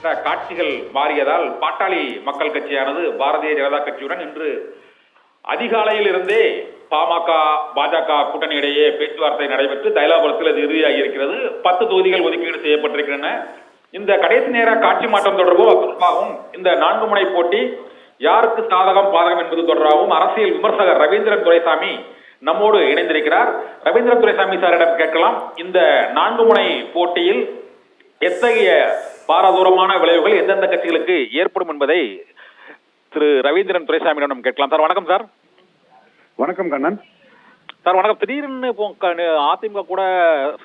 காட்சிகள் மாறியதால் பாட்டாளி மக்கள் கட்சியானது பாரதிய ஜனதா கட்சியுடன் இன்று அதிகாலையில் இருந்தே பாமக பாஜக கூட்டணி இடையே பேச்சுவார்த்தை நடைபெற்று தைலாபுரத்தில் அது இறுதியாகி இருக்கிறது. 10 தொகுதிகள் ஒதுக்கீடு செய்யப்பட்டிருக்கின்றன. இந்த கடைசி நேர காட்சி மாற்றம் தொடர்பாகவும் இந்த 4 முனை போட்டி யாருக்கு சாதகம் பாதகம் என்பது தொடர்பாகவும் அரசியல் விமர்சகர் ரவீந்திரன் துரைசாமி நம்மோடு இணைந்திருக்கிறார். ரவீந்திரன் துரைசாமி சாரிடம் கேட்கலாம், இந்த 4 முனை போட்டியில் எத்தகைய பாரதூரமான விளைவுகள் எந்தெந்த கட்சிகளுக்கு ஏற்படும் என்பதை திரு ரவீந்திரன் துரைசாமியிடம் கேட்கலாம். சார் வணக்கம். சார் வணக்கம் கண்ணன். சார் வணக்கம். திடீர்னு அதிமுக கூட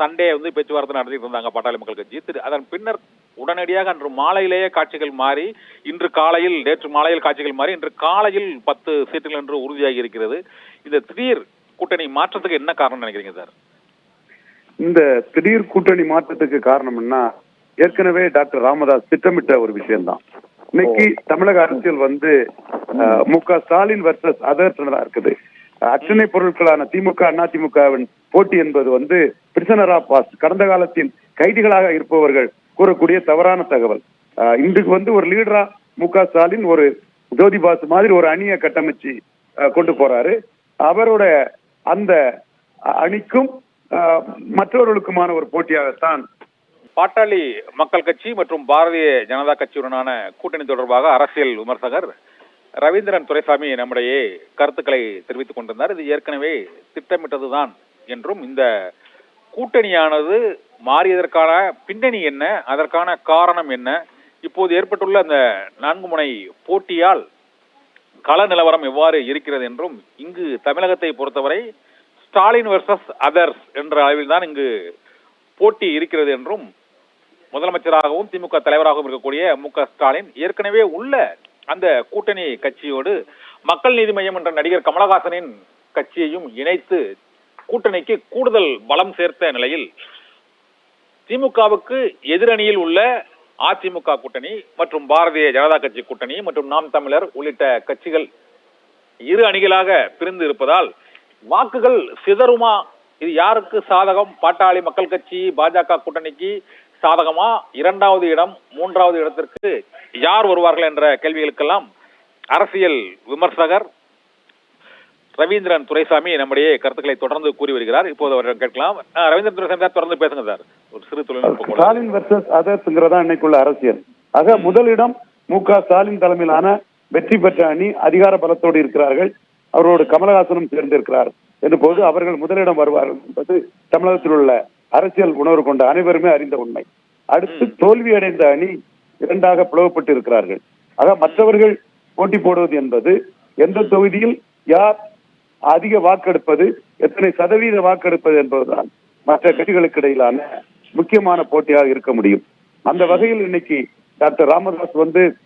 சண்டே பேச்சுவார்த்தை நடத்திட்டு இருந்தாங்க பாட்டாளி மக்கள் கட்சி. அதன் பின்னர் உடனடியாக அன்று மாலையிலேயே காட்சிகள் மாறி நேற்று மாலையில் காட்சிகள் மாறி இன்று காலையில் 10 சீட்டுகள் என்று உறுதியாகி இருக்கிறது. இந்த திடீர் கூட்டணி மாற்றத்துக்கு என்ன காரணம் நினைக்கிறீங்க சார்? இந்த திடீர் கூட்டணி மாற்றத்துக்கு காரணம் என்ன? ஏற்கனவே டாக்டர் ராமதாஸ் திட்டமிட்ட ஒரு விஷயம்தான். இன்னைக்கு தமிழக அரசியல் மு.க. ஸ்டாலின் வர்சஸ் அதர்ஸ் இருக்குது. அத்தனை பொருட்களான திமுக அதிமுகவின் போட்டி என்பது பிரிசனர் ஆஃப் பாஸ்ட், கடந்த காலத்தின் கைதிகளாக இருப்பவர்கள் கூறக்கூடிய தவறான தகவல். இன்றைக்கு ஒரு லீடரா மு.க. ஸ்டாலின் ஒரு ஜோதி பாசு மாதிரி ஒரு அணியை கட்டமைச்சு கொண்டு போறாரு. அவரோட அந்த அணிக்கும் மற்றவர்களுக்குமான ஒரு போட்டியாகத்தான் பாட்டாளி மக்கள் கட்சி மற்றும் பாரதிய ஜனதா கட்சியுடனான கூட்டணி தொடர்பாக அரசியல் விமர்சகர் ரவீந்திரன் துரைசாமி நம்முடைய கருத்துக்களை தெரிவித்துக் கொண்டிருந்தார். இது ஏற்கனவே திட்டமிட்டதுதான் என்றும், இந்த கூட்டணியானது மாறியதற்கான பின்னணி என்ன, அதற்கான காரணம் என்ன, இப்போது ஏற்பட்டுள்ள அந்த 4 முனை போட்டியால் கள நிலவரம் எவ்வாறு இருக்கிறது என்றும், இங்கு தமிழகத்தை பொறுத்தவரை ஸ்டாலின் வர்சஸ் அதர்ஸ் என்ற அளவில் தான் இங்கு போட்டி இருக்கிறது என்றும், முதலமைச்சராகவும் திமுக தலைவராகவும் இருக்கக்கூடிய மு.க. ஸ்டாலின் ஏற்கனவே உள்ள அந்த கூட்டணி கட்சியோடு மக்கள் நீதி மய்யம் என்ற நடிகர் கமலஹாசனின் கட்சியையும் இணைத்து கூட்டணிக்கு கூடுதல் பலம் சேர்த்த நிலையில் திமுகவுக்கு எதிரணியில் உள்ள அதிமுக கூட்டணி மற்றும் பாரதிய ஜனதா கட்சி கூட்டணி மற்றும் நாம் தமிழர் உள்ளிட்ட கட்சிகள் இரு அணிகளாக பிரிந்து இருப்பதால் வாக்குகள் சிதறுமா? இது யாருக்கு சாதகம்? பாட்டாளி மக்கள் கட்சி பாஜக கூட்டணிக்கு சாதகமா? 2வது இடம் 3வது இடத்திற்கு யார் வருவார்கள் என்ற கேள்விகளுக்கெல்லாம் அரசியல் விமர்சகர் ரவீந்திரன் துரைசாமி நம்முடைய கருத்துக்களை தொடர்ந்து கூறி வருகிறார். இப்போது அவரிடம் கேட்கலாம். ரவீந்திரன் துரைசாமி சார் தொடர்ந்து பேசுங்க சார். ஒரு சிறு தொழில்நுட்ப ஸ்டாலின் வர்சஸ் அதர்ஸ்ங்கிறதா இன்னைக்குள்ள அரசியல். ஆக முதலிடம் மு.க. ஸ்டாலின் தலைமையிலான வெற்றி பெற்ற அணி அதிகார பலத்தோடு இருக்கிறார்கள். அவரோடு கமலஹாசனும் சேர்ந்திருக்கிறார் என்று போது அவர்கள் முதலிடம் வருவார்கள் என்பது தமிழகத்தில் உள்ள அரசியல் உணர்வு கொண்ட அனைவருமே அறிந்த உண்மை. அடுத்து தோல்வி அடைந்த அணி 2ஆக பிளவுபட்டு இருக்கிறார்கள். ஆக மற்றவர்கள் போட்டி போடுவது என்பது எந்த தொகுதியில் யார் அதிக வாக்கெடுப்பது, எத்தனை சதவீத வாக்கெடுப்பது என்பதுதான் மற்ற கட்சிகளுக்கு இடையிலான முக்கியமான போட்டியாக இருக்க முடியும். அந்த வகையில் இன்னைக்கு டாக்டர் ராமதாஸ்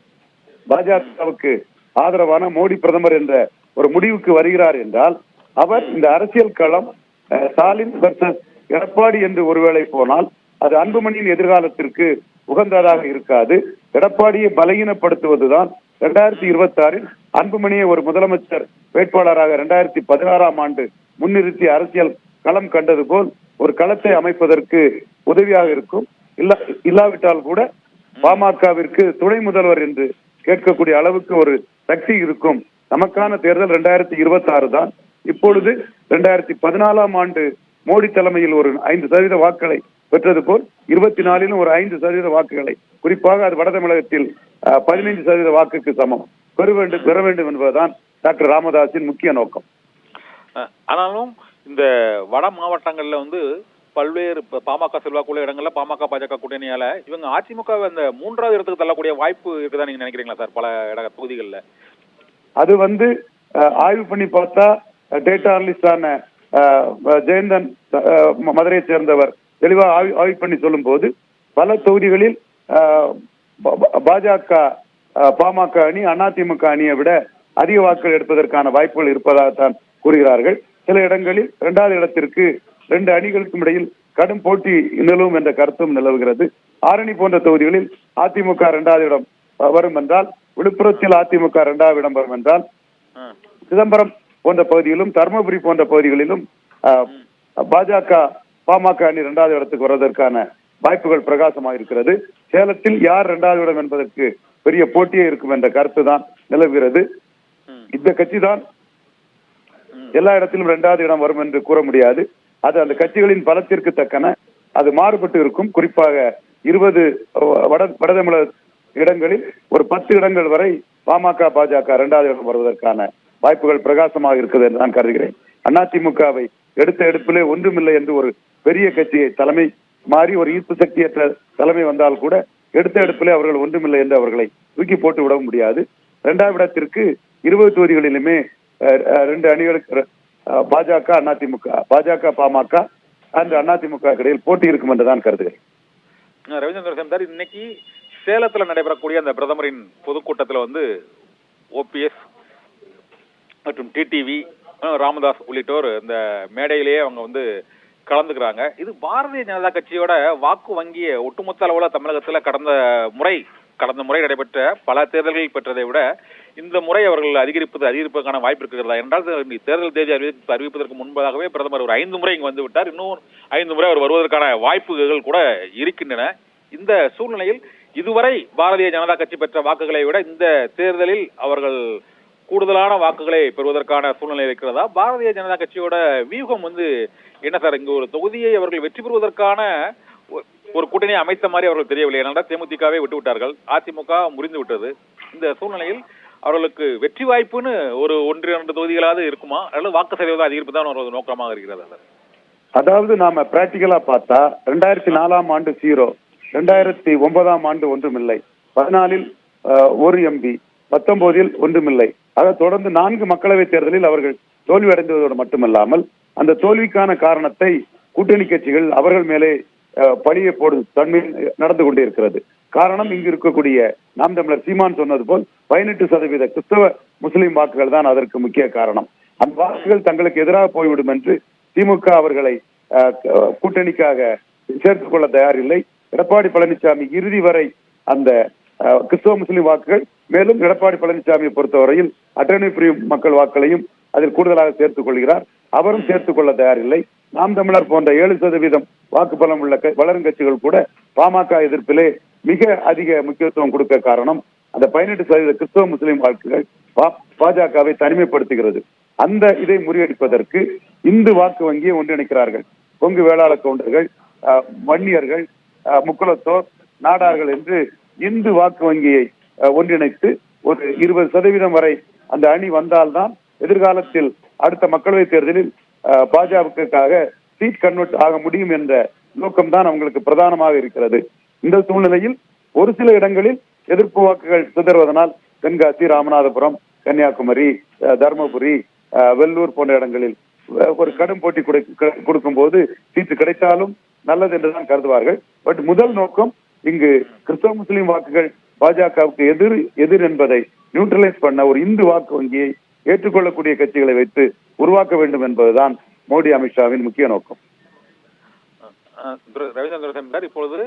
பாஜகவுக்கு ஆதரவான மோடி பிரதமர் என்ற ஒரு முடிவுக்கு வருகிறார் என்றால், அவர் இந்த அரசியல் களம் ஸ்டாலின் வர்சஸ் எடப்பாடி என்று ஒருவேளை போனால் அது அன்புமணியின் எதிர்காலத்திற்கு உகந்ததாக இருக்காது. எடப்பாடியை பலகீனப்படுத்துவதுதான் 2026 அன்புமணியை ஒரு முதலமைச்சர் வேட்பாளராக 2016ஆம் ஆண்டு முன்னிறுத்தி அரசியல் களம் கண்டது போல் ஒரு களத்தை அமைப்பதற்கு உதவியாக இருக்கும். இல்லாவிட்டால் கூட பாமகவிற்கு துணை முதல்வர் என்று கேட்கக்கூடிய அளவுக்கு ஒரு சக்தி இருக்கும். நமக்கான தேர்தல் 2026 தான். இப்பொழுது 2014ஆம் ஆண்டு மோடி தலைமையில் ஒரு 5% வாக்குகளை பெற்றது போல் 24லும் ஒரு 5% வாக்குகளை, குறிப்பாக அது வட தமிழகத்தில் 15% வாக்குக்கு சமம் பெற வேண்டும் என்பதுதான் டாக்டர் ராமதாஸின் முக்கிய நோக்கம். ஆனாலும் இந்த வட மாவட்டங்கள்ல பல்வேறு பாமக செல்வாக்குள்ள இடங்கள்ல பாமக பாஜக கூட்டணியால இவங்க அதிமுக அந்த 3வது இடத்துக்கு தள்ளக்கூடிய வாய்ப்பு இருக்குதா நீங்க நினைக்கிறீங்களா சார்? பல தொகுதிகள்ல அது ஆய்வு பண்ணி பார்த்தா டேட்டா அனலிஸ்டான ஜெயந்தன் மதுரையை சேர்ந்தவர் தெளிவாக ஆய்வு பண்ணி சொல்லும் போது பல தொகுதிகளில் பாஜக பாமக அணி அதிமுக அணியை விட அதிக வாக்குகள் எடுப்பதற்கான வாய்ப்புகள் இருப்பதாகத்தான் கூறுகிறார்கள். சில இடங்களில் 2வது இடத்திற்கு 2 அணிகளுக்கும் இடையில் கடும் போட்டி நிலவும் என்ற கருத்தும் நிலவுகிறது. ஆரணி போன்ற தொகுதிகளில் அதிமுக 2வது இடம் வரும் என்றால், விழுப்புரத்தில் அதிமுக 2வது இடம் வரும் என்றால், சிதம்பரம் போன்ற பகுதியிலும் தர்மபுரி போன்ற பகுதிகளிலும் பாஜக பாமக அணி 2வது இடத்துக்கு வருவதற்கான வாய்ப்புகள் பிரகாசமாக இருக்கிறது. சேலத்தில் யார் 2வது இடம் என்பதற்கு பெரிய போட்டியே இருக்கும் என்ற கருத்து தான் நிலவுகிறது. இந்த கட்சி தான் எல்லா இடத்திலும் 2வது இடம் வரும் என்று கூற முடியாது. அது அந்த கட்சிகளின் பலத்திற்கு தக்கன அது மாறுபட்டு இருக்கும். குறிப்பாக 20 வடதமிழக இடங்களில் ஒரு 10 இடங்கள் வரை பாமக பாஜக 2வது இடம் வருவதற்கான வாய்ப்புகள் பிரகாசமாக இருக்கிறது என்று நான் கருதுகிறேன். அதிமுகவை எடுத்த எடுப்பிலே ஒன்றுமில்லை என்று ஒரு பெரிய கட்சியை தலைமை மாறி ஒரு ஈர்ப்பு சக்தியற்ற தலைமை வந்தால் கூட எடுத்த எடுப்பிலே அவர்கள் ஒன்றுமில்லை என்று அவர்களை தூக்கி போட்டு விட முடியாது. 2வது இடத்திற்கு 20 தொகுதிகளிலுமே 2 அணிகளுக்கு பாஜக அதிமுக, பாஜக பாமக அந்த அதிமுக இடையில் போட்டி இருக்கும் என்று தான் கருதுகிறேன். ரவீந்திரன், இன்னைக்கு சேலத்துல நடைபெறக்கூடிய அந்த பிரதமரின் பொதுக்கூட்டத்தில் வந்து OPS மற்றும் டிடிவி ராமதாஸ் உள்ளிட்டோர் இந்த மேடையிலேயே அவங்க வந்து கலந்துக்கிறாங்க. இது பாரதிய ஜனதா கட்சியோட வாக்கு வங்கிய ஒட்டுமொத்த அளவுல தமிழகத்துல கடந்த முறை நடைபெற்ற பல தேர்தல்களில் பெற்றதை விட இந்த முறை அவர்கள் அதிகரிப்பதற்கான வாய்ப்பு இருக்கிறதா? என்றால் தேர்தல் தேதி அறிவிப்பதற்கு முன்பதாகவே பிரதமர் ஒரு 5 முறை இங்கு வந்து விட்டார். இன்னும் 5 முறை அவர் வருவதற்கான வாய்ப்புகள் கூட இருக்கின்றன. இந்த சூழ்நிலையில் இதுவரை பாரதிய ஜனதா கட்சி பெற்ற வாக்குகளை விட இந்த தேர்தலில் அவர்கள் கூடுதலான வாக்குகளை பெறுவதற்கான சூழ்நிலை இருக்கிறதா? பாரதிய ஜனதா கட்சியோட வியூகம் வந்து என்ன சார்? இங்கு ஒரு தொகுதியை அவர்கள் வெற்றி பெறுவதற்கான ஒரு கூட்டணியை அமைத்த மாதிரி அவர்கள் தெரியவில்லை. ஏனென்றால் தேமுதிகவை விட்டு விட்டார்கள், அதிமுக முறிந்து விட்டது. இந்த சூழ்நிலையில் அவர்களுக்கு வெற்றி வாய்ப்புன்னு ஒரு 1-2 தொகுதிகளாவது இருக்குமா, அல்லது வாக்கு சதவீத அதிகரிப்பு தான் ஒரு நோக்கமாக இருக்கிறதா சார்? அதாவது நாம பிராக்டிகலா பார்த்தா 2004ஆம் ஆண்டு 0, 2009ஆம் ஆண்டு ஒன்றுமில்லை, 14இல் 1 MP, 19இல் ஒன்றுமில்லை. அதை தொடர்ந்து 4 மக்களவை தேர்தலில் அவர்கள் தோல்வி அடைந்ததோடு மட்டுமல்லாமல் அந்த தோல்விக்கான காரணத்தை கூட்டணி கட்சிகள் அவர்கள் மேலே பழியை போடும் தன்மை நடந்து கொண்டே இருக்கிறது. காரணம், இங்கு இருக்கக்கூடிய நாம் தமிழர் சீமான் சொன்னது போல் 18% கிறிஸ்தவ முஸ்லிம் வாக்குகள் தான் அதற்கு முக்கிய காரணம். அந்த வாக்குகள் தங்களுக்கு எதிராக போய்விடும் என்று திமுக அவர்களை கூட்டணிக்காக சேர்த்துக் கொள்ள தயாரில்லை. எடப்பாடி பழனிசாமி இறுதி வரை அந்த கிறிஸ்தவ முஸ்லிம் வாக்குகள், மேலும் எடப்பாடி பழனிசாமியை பொறுத்தவரையில் அட்டர்னி ஃப்ரீ மக்கள் வாக்குகளையும் அதில் கூடுதலாக சேர்த்துக் கொள்கிறார். அவரும் சேர்த்துக் கொள்ள தயாரில்லை. நாம் தமிழர் போன்ற 7% வாக்கு பலம் உள்ள வளரும் கட்சிகள் கூட பாமக எதிர்ப்பிலே மிக அதிக முக்கியத்துவம் கொடுக்க காரணம் அந்த 18% கிறிஸ்தவ முஸ்லிம் வாக்குகள் பாஜகவை தனிமைப்படுத்துகிறது. அந்த இதை முறியடிப்பதற்கு இந்து வாக்கு வங்கியை ஒன்றிணைக்கிறார்கள். கொங்கு வேளாள கவுண்டர்கள், வன்னியர்கள், முக்குலத்தோர், நாடார்கள் என்று இந்து வாக்கு வங்கியை ஒன்றிணைத்து ஒரு 20% வரை அந்த அணி வந்தால்தான் எதிர்காலத்தில் அடுத்த மக்களவை தேர்தலில் பாஜகவுக்காக சீட் கன்வெர்ட் ஆக முடியும் என்ற நோக்கம்தான் அவங்களுக்கு பிரதானமாக இருக்கிறது. இந்த சூழ்நிலையில் ஒரு சில இடங்களில் எதிர்ப்பு வாக்குகள் சிதறுவதனால் தென்காசி, ராமநாதபுரம், கன்னியாகுமரி, தர்மபுரி, வெள்ளூர் போன்ற இடங்களில் ஒரு கடும் போட்டி கொடுக்கும் போது சீட்டு கிடைத்தாலும் நல்லது என்றுதான் கருதுவார்கள். பட் முதல் நோக்கம் இங்கு கிறிஸ்தவ முஸ்லிம் வாக்குகள் பாஜகவுக்கு எதிர் என்பதை நியூட்ரலைஸ் பண்ண ஒரு இந்து வாக்கு வங்கியை ஏற்றுக்கொள்ளக்கூடிய கட்சிகளை வைத்து உருவாக்க வேண்டும் என்பதுதான் மோடி, அமித்ஷாவின் முக்கிய நோக்கம். ரவீந்திரன், இப்பொழுது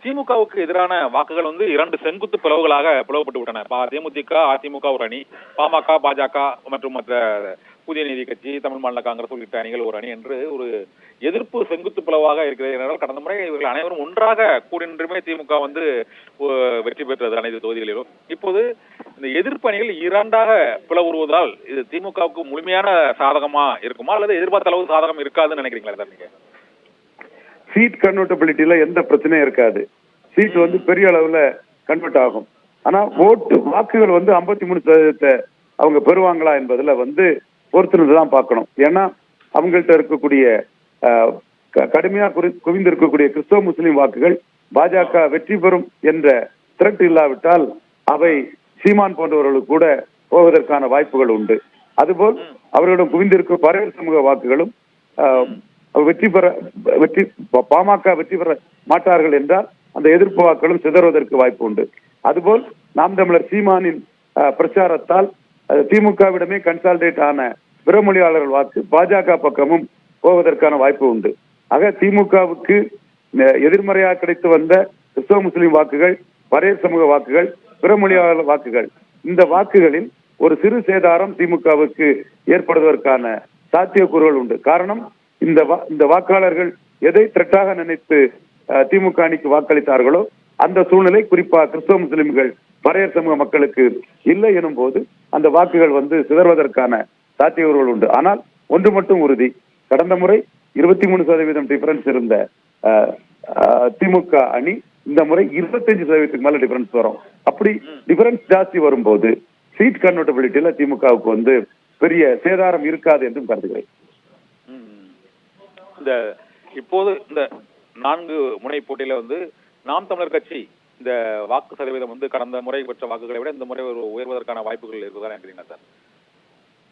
திமுகவுக்கு எதிரான வாக்குகள் வந்து 2 செங்குத்து பிளவுகளாக பிளவுபட்டு விட்டன. தேமுதிக, அதிமுக ஒரு அணி, பாமக, பாஜக மற்றும் மற்ற புதிய நீதி கட்சி, தமிழ் மாநில காங்கிரஸ் உள்ளிட்ட அணிகள் ஒரு அணி என்று ஒரு எதிர்ப்பு செங்குத்து பிளவாக இருக்கிறது. என்றால் கடந்த முறை இவர்கள் அனைவரும் ஒன்றாக கூடின்றுமே திமுக வந்து வெற்றி பெற்றது அனைத்து தொகுதிகளிலும். இப்போது இந்த எதிர்ப்பு அணிகள் 2ஆக பிளவுறுவதால் இது திமுகவுக்கு முழுமையான சாதகமா இருக்குமா, அல்லது எதிர்பார்த்த அளவு சாதகம் இருக்காதுன்னு நினைக்கிறீங்களா சார் நீங்க? சீட் கன்வெர்டபிலிட்டியில எந்த பிரச்சனையும் இருக்காது. சீட் வந்து பெரிய அளவுல கன்வெர்ட் ஆகும். ஆனா வாக்குகள் வந்து 53% அவங்க பெறுவாங்களா என்பதுல வந்து பொறுத்துதான் பார்க்கணும். ஏன்னா அவங்கள்ட்ட இருக்கக்கூடிய கடுமையா குவிந்து இருக்கக்கூடிய கிறிஸ்தவ முஸ்லிம் வாக்குகள் பாஜக வெற்றி பெறும் என்ற திரட்டு இல்லாவிட்டால் அவை சீமான் போன்றவர்களுக்கு கூட போவதற்கான வாய்ப்புகள் உண்டு. அதுபோல் அவர்களிடம் குவிந்திருக்கும் பறையர் சமூக வாக்குகளும் பாமக வெற்றி பெற மாட்டார்கள் என்றால் அந்த எதிர்ப்பு வாக்குகளும் சிதறுவதற்கு வாய்ப்பு உண்டு. அதுபோல் நாம் தமிழர் சீமானின் பிரச்சாரத்தால் திமுகவிடமே கன்சால்டேட் ஆன பிறமொழியாளர்கள் வாக்கு பாஜக பக்கமும் போவதற்கான வாய்ப்பு உண்டு. ஆக திமுகவுக்கு எதிர்மறையாக கிடைத்து வந்த கிறிஸ்தவ முஸ்லிம் வாக்குகள், பறையர் சமூக வாக்குகள், பிறமொழியாளர் வாக்குகள், இந்த வாக்குகளில் ஒரு சிறு சேதாரம் திமுகவுக்கு ஏற்படுவதற்கான சாத்தியக்கூறுகள் உண்டு. காரணம், இந்த வாக்காளர்கள் எதை த்ரெட்டாக நினைத்து திமுக அணிக்கு வாக்களித்தார்களோ அந்த சூழ்நிலை குறிப்பா கிறிஸ்தவ முஸ்லிம்கள் பறையர் சமூக மக்களுக்கு இல்லை எனும் போது அந்த வாக்குகள் சிதறுவதற்கான சாத்தியக்கூறுகள் உண்டு. ஆனால் ஒன்று மட்டும் உறுதி, கடந்த முறை 23% டிஃபரன்ஸ் இருந்த திமுக அணி இந்த முறை 25% மேல டிஃபரன்ஸ் வரும். அப்படி டிஃபரன்ஸ் ஜாஸ்தி வரும்போது சீட் கன்வெர்டபிலிட்டியில திமுகவுக்கு பெரிய சேதாரம் இருக்காது என்றும் கருதுகிறேன். இப்போது இந்த 4 முனை போட்டியில நாம் தமிழர் கட்சி இந்த வாக்கு சதவீதம் கடந்த முறை பெற்ற வாக்குகளை விட இந்த முறை உயர்வதற்கான வாய்ப்புகள் இருக்குதா நினைக்கிறீங்க சார்?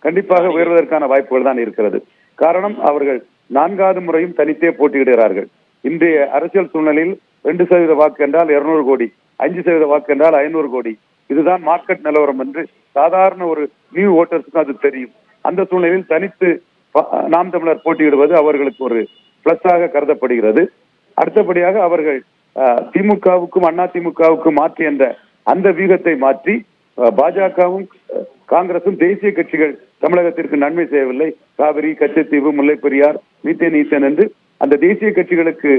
கண்டிப்பாக உயர்வதற்கான வாய்ப்புகள் தான் இருக்கிறது. காரணம், அவர்கள் 4வது முறையும் தனித்தே போட்டியிடுகிறார்கள். இன்றைய அரசியல் சூழ்நிலையில் 2% வாக்கு என்றால் 200 கோடி, 5% வாக்கு என்றால் 500 கோடி. இதுதான் மார்க்கெட் நிலவரம் என்று சாதாரண ஒரு நியூ ஓட்டர்ஸுக்கும் அது தெரியும். அந்த சூழ்நிலையில் தனித்து நாம் தமிழர் போட்டியிடுவது அவர்களுக்கு ஒரு பிளஸாக கருதப்படுகிறது. அடுத்தபடியாக அவர்கள் திமுகவுக்கும் அதிமுகவுக்கும் மாற்றி என்ற அந்த வீகத்தை மாற்றி பாஜகவும் காங்கிரசும் தேசிய கட்சிகள் தமிழகத்திற்கு நன்மை செய்யவில்லை. காவிரி, கச்சத்தீவு, முல்லை பெரியார், மீத்தேன் ஈத்தேன் என்று அந்த தேசிய கட்சிகளுக்கு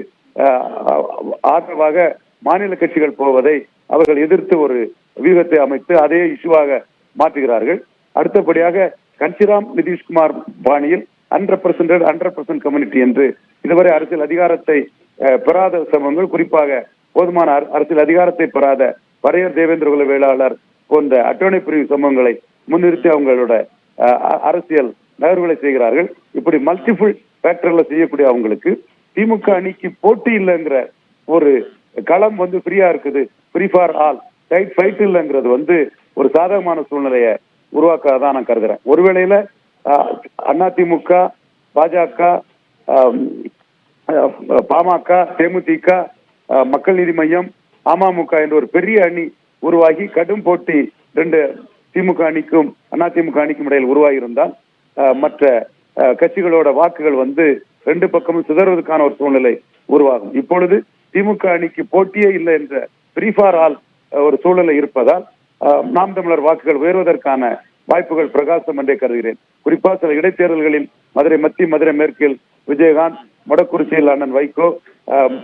ஆதரவாக மாநில கட்சிகள் போவதை அவர்கள் எதிர்த்து ஒரு வியூகத்தை அமைத்து அதே இஷ்யூவாக மாற்றுகிறார்கள். அடுத்தபடியாக கன்சிராம் நிதிஷ்குமார் பாணியில் 100% கம்யூனிட்டி என்று இதுவரை அரசியல் அதிகாரத்தை பெறாத சமூகங்கள், குறிப்பாக போதுமான அரசியல் அதிகாரத்தை பெறாத பறையர் தேவேந்திர குல வேளாளர் போன்ற அட்டவணை பிரிவு சமூகங்களை முன்னிறுத்தி அவங்களோட அரசியல் நகர்வுகளை செய்கிறார்கள். இப்படி மல்டிபிள் ஃபேக்டர்ல செய்யக்கூடிய அவங்களுக்கு திமுக அணிக்கு போட்டி இல்லைங்கிற ஒரு களம் ஃப்ரீயா இருக்குது, free for all, tight fight இல்லைங்கிறது ஒரு சாதகமான சூழ்நிலையை உருவாக்காதான் நான் கருதுறேன். ஒருவேளையில அதிமுக, பாஜக, பாமக, தேமுதிக, மக்கள் நீதி மையம், அமமுக என்ற ஒரு பெரிய அணி உருவாகி கடும் போட்டி 2 திமுக அணிக்கும் அதிமுக அணிக்கும் இடையில் உருவாகி இருந்தால் மற்ற கட்சிகளோட வாக்குகள் 2 பக்கமும் சிதறுவதற்கான ஒரு சூழ்நிலை உருவாகும். இப்பொழுது திமுக அணிக்கு போட்டியே இல்லை என்ற ஃப்ரீ ஃபார் ஆல் ஒரு சூழ்நிலை இருப்பதால் நாம் தமிழர் வாக்குகள் உயர்வதற்கான வாய்ப்புகள் பிரகாசம் என்றே கருதுகிறேன். குறிப்பா சில இடைத்தேர்தல்களில் மதுரை மத்திய, மதுரை மேற்கில் விஜயகாந்த், மொடக்குறிச்சியில் அண்ணன் வைகோ,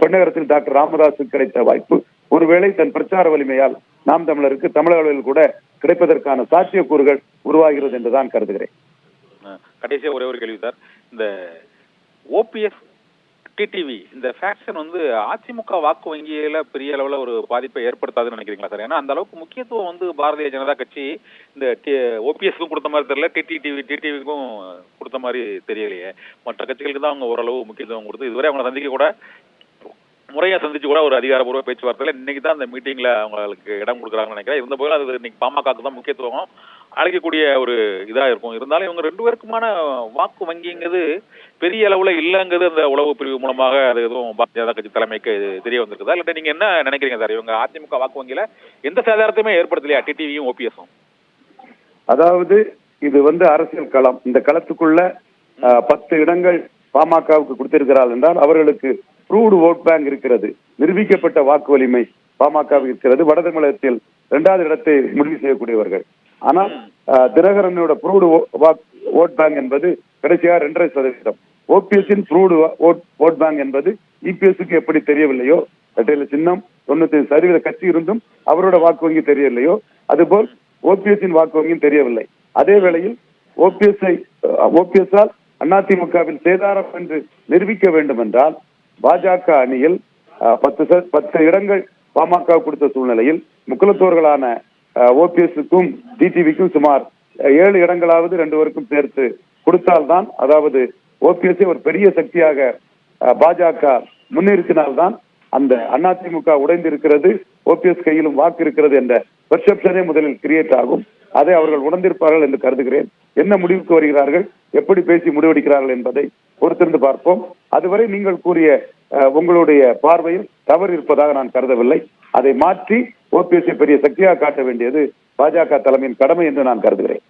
பெண்ணகரத்தில் டாக்டர் ராமதாஸுக்கு கிடைத்த வாய்ப்பு ஒருவேளை தன் பிரச்சார வலிமையால் நாம் தமிழருக்கு தமிழக அளவில் கூட கிடைப்பதற்கான சாத்தியக்கூறுகள் உருவாகிறது என்றுதான் கருதுகிறேன். கடைசியா ஒரே ஒரு கேள்வி சார், இந்த ஓபிஎஸ் டிடிவி இந்த ஃபேக்ஷன் அதிமுக வாக்கு வங்கியில பெரிய அளவுல ஒரு பாதிப்பை ஏற்படுத்தாதுன்னு நினைக்கிறீங்களா சார்? ஏன்னா அந்த அளவுக்கு முக்கியத்துவம் பாரதிய ஜனதா கட்சி இந்த ஓபிஎஸ்க்கும் கொடுத்த மாதிரி தெரியல, டிடிவிக்கும் கொடுத்த மாதிரி தெரியலையே. மற்ற கட்சிகளுக்கு தான் அவங்க ஓரளவு முக்கியத்துவம் கொடுத்து இதுவரை அவங்க சந்திக்க கூட முறையா சந்திச்சு கூட ஒரு அதிகாரப்பூர்வ பேச்சுவார்த்தையில இன்னைக்கு தான் அந்த மீட்டிங்ல அவங்களுக்கு இடம் கொடுக்குறாங்கன்னு நினைக்கிறேன். இருந்த போது அது இன்னைக்கு பாமகக்கு தான் முக்கியத்துவம் அளிக்கக்கூடிய ஒரு இதா இருக்கும். இருந்தாலும் இவங்க 2 பேருக்குமான வாக்கு வங்கிங்கிறது பெரிய அளவுல இல்லைங்கிறது அந்த உளவு பிரிவு மூலமாக அது எதுவும் பாரதிய ஜனதா கட்சி தலைமைக்கு தெரிய வந்திருக்குதா? இல்லாட்டி நீங்க என்ன நினைக்கிறீங்க சார்? இவங்க அதிமுக வாக்கு வங்கியில எந்த சேதாரத்தையுமே ஏற்படுத்தலையா டிடிவியும் ஓபிஎஸும்? அதாவது இது அரசியல் களம். இந்த களத்துக்குள்ள 10 இடங்கள் பாமகவுக்கு கொடுத்திருக்கிறார்கள் என்றால் அவர்களுக்கு ப்ரூவ்டு ஓட் பேங்க் இருக்கிறது, நிரூபிக்கப்பட்ட வாக்கு வலிமை பாமகவுக்கு இருக்கிறது. வட தமிழகத்தில் 2வது இடத்தை முடிவு செய்யக்கூடியவர்கள். ஆனால் தினகரனோட ப்ரூவ்டு ஓட் பேங்க் என்பது கடைசியாக 2.5%. ஓபிஎஸ்ஸின் ப்ரூவ்டு ஓட் பேங்க் என்பது இபிஎஸ்க்கு எப்படி தெரியவில்லையோ, இரட்டையில சின்னம் 95% கட்சி இருந்தும் அவரோட வாக்கு வங்கி தெரியவில்லையோ, அதுபோல் ஓபிஎஸ்ஸின் வாக்கு வங்கியும் தெரியவில்லை. அதே வேளையில் ஓபிஎஸ்ஆல் அதிமுகவில் சேதாரம் என்று நிரூபிக்க வேண்டும் என்றால் பாஜக அணியில் 10 இடங்கள் பாமக கொடுத்த சூழ்நிலையில் முக்குலத்தோர்களான ஓபிஎஸ்க்கும் டிடிவிக்கும் சுமார் 7 இடங்களாவது 2 பேருக்கும் சேர்த்து கொடுத்தால்தான், அதாவது ஓபிஎஸ்ஐ ஒரு பெரிய சக்தியாக பாஜக முன்னிறுத்தினால்தான் அந்த அதிமுக உடைந்து இருக்கிறது, ஓபிஎஸ் கையிலும் வாக்கு இருக்கிறது என்ற பெர்செப்ஷனே முதலில் கிரியேட் ஆகும். அதை அவர்கள் உணர்ந்திருப்பார்கள் என்று கருதுகிறேன். என்ன முடிவுக்கு வருகிறார்கள், எப்படி பேசி முடிவெடுக்கிறார்கள் என்பதை பொறுத்திருந்து பார்ப்போம். அதுவரை நீங்கள் கூறிய உங்களுடைய பார்வையில் தவறு இருப்பதாக நான் கருதவில்லை. அதை மாற்றி ஓபிஎஸ்ஐ பெரிய சக்தியாக காட்ட வேண்டியது பாஜக தலைமையின் கடமை என்று நான் கருதுகிறேன்.